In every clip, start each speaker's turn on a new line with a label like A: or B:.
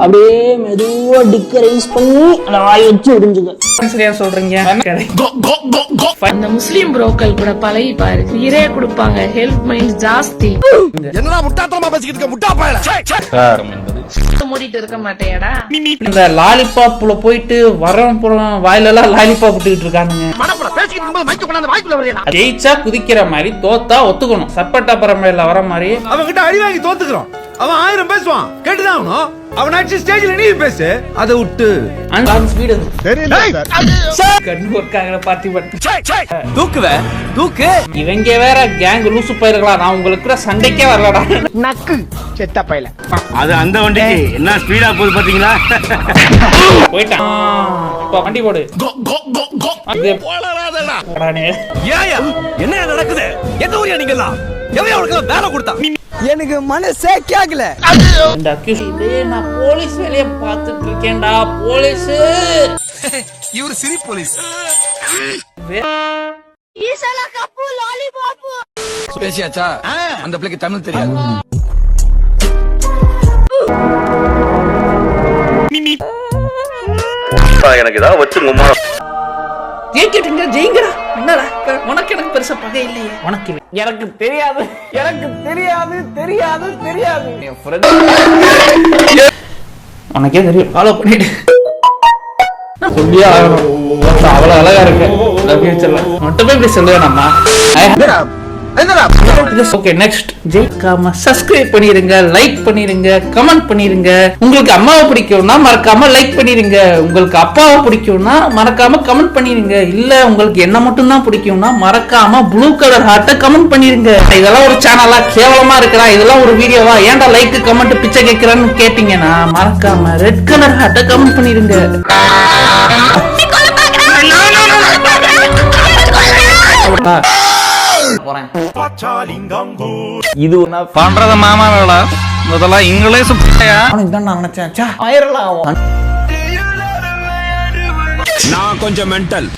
A: அப்படியே மெதுவா டிக்கரைஸ் பண்ணி அந்த வாய் வச்சு விடுஞ்சுங்க.
B: சரியா சொல்றீங்க.
C: அந்த முஸ்லீம் புரோக்கர் கூட பழகி பாரு, நிறைய கொடுப்பாங்க, ஹெல்ப் மைண்ட் ஜாஸ்தி.
D: என்னடா முட்டாத்தனமா பேசிக்கிட்டு இருக்க முட்டா பயல.
C: மூடிட்டு இருக்க மாட்டேடா.
B: இந்த லாலிபாப்ல போயிட்டு வரவன் போறோம் வாயில எல்லாம் லாலிபாப் விட்டுக்கிட்டு இருக்கானுங்க.
D: மடப்பட பேசிக்கிட்டு இருக்கும்போது மைக்க கொண்டாந்து வாய்க்குள்ள வரேனா.
B: ஜெயிச்சா குதிக்கிற மாதிரி, தோத்தா ஒத்துக்கணும். சப்பட்டா பரம்பரையில வர மாதிரி.
E: அவன் கிட்ட அடி வாங்கி தோத்துக்கிறோம். அவன் 1000 பேசுவான், கேட்டுதான் ஆகணும். அவன் ஆச்சு ஸ்டேஜ்ல நீ பேசு, அதை விட்டு
B: தூக்கு. இவங்க வேற கேங் லூசு பயிர்களா, நான் உங்களுக்கு சண்டைக்கே வரலடா.
D: நக்கு செத்த பையல.
F: அது அந்த வண்டிக்கு என்ன ஸ்பீடா போகுது பாத்தீங்களா?
B: போயிட்டான். இப்ப வண்டி போடு.
D: என்ன நடக்குது? எந்த ஊரியா நீங்களா? எவையா உனக்கு வேலை கொடுத்தா? எனக்கு மனசே கேக்கல.
B: இந்த நான் போலீஸ் வேலைய பார்த்துட்டு இருக்கேன்டா. போலீஸ்
D: இவரு சிரி போலீஸ். பேசியாச்சா? அந்த பிள்ளைக்கு தமிழ் தெரியாது.
F: எனக்கு ஏதாவது வச்சு
B: ஜெயிக்கிட்டுங்க, ஜெயிங்கடா. என்னடா உனக்கு எனக்கு பெருசா பகை இல்லையே. உனக்கு எனக்கு தெரியாது, எனக்கு தெரியாது, தெரியாது, தெரியாது. என் ஃப்ரெண்ட் உனக்கே தெரியும். ஃபாலோ பண்ணிட்டு சொல்லியே ஆகணும். அவ்வளவு அழகா இருக்கு. மட்டுமே இப்படி சொல்லுவேன். Okay, next. ஜெயிக்காம சப்ஸ்கிரைப் பண்ணிருங்க, லைக் பண்ணிருங்க, கமெண்ட் பண்ணிருங்க. உங்களுக்கு அம்மாவை பிடிக்கும்னா மறக்காம லைக் பண்ணிருங்க. உங்களுக்கு அப்பாவை பிடிக்கும்னா மறக்காம கமெண்ட் பண்ணிருங்க. இல்ல உங்களுக்கு என்ன மட்டும் தான் பிடிக்கும்னா மறக்காம ப்ளூ கலர் ஹார்ட்டை கமெண்ட் பண்ணிருங்க. இதெல்லாம் ஒரு சேனலா? கேவலமா இருக்கிறா இதெல்லாம் ஒரு வீடியோவா? ஏன்டா லைக் கமெண்ட் பிச்சை கேட்கிறேன்னு கேட்டீங்கன்னா மறக்காம ரெட் கலர் ஹார்ட்டை கமெண்ட் பண்ணிருங்க.
F: இது பண்றத மாமா வேலை. முதல்ல இங்கிலீஷ்
B: நான் நினைச்சேன் வைரல் ஆகும்.
E: நான் கொஞ்சம் மென்டல்.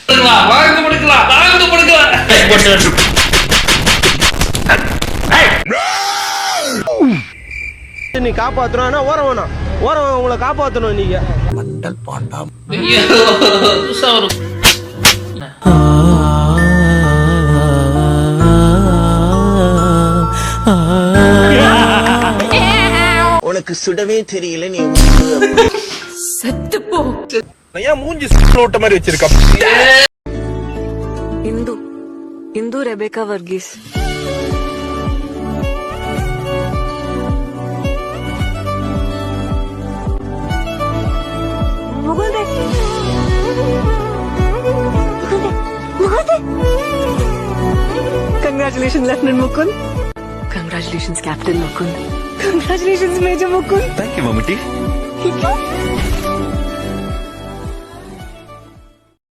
D: நீ காப்பாத்தணும், ஓரம் உங்களை காப்பாத்தணும். நீங்க மண்டல் பாண்டாம். உனக்கு சுடவே தெரியல, நீ
C: செத்து போ.
D: ஏன் மூஞ்சி சுட்ட மாதிரி வச்சிருக்க?
G: Indhu Rebecca Varghese. Congratulations, Lieutenant Mukund. Congratulations, Captain Mukund. Congratulations, Major Mukund.
F: Thank you, Mamati.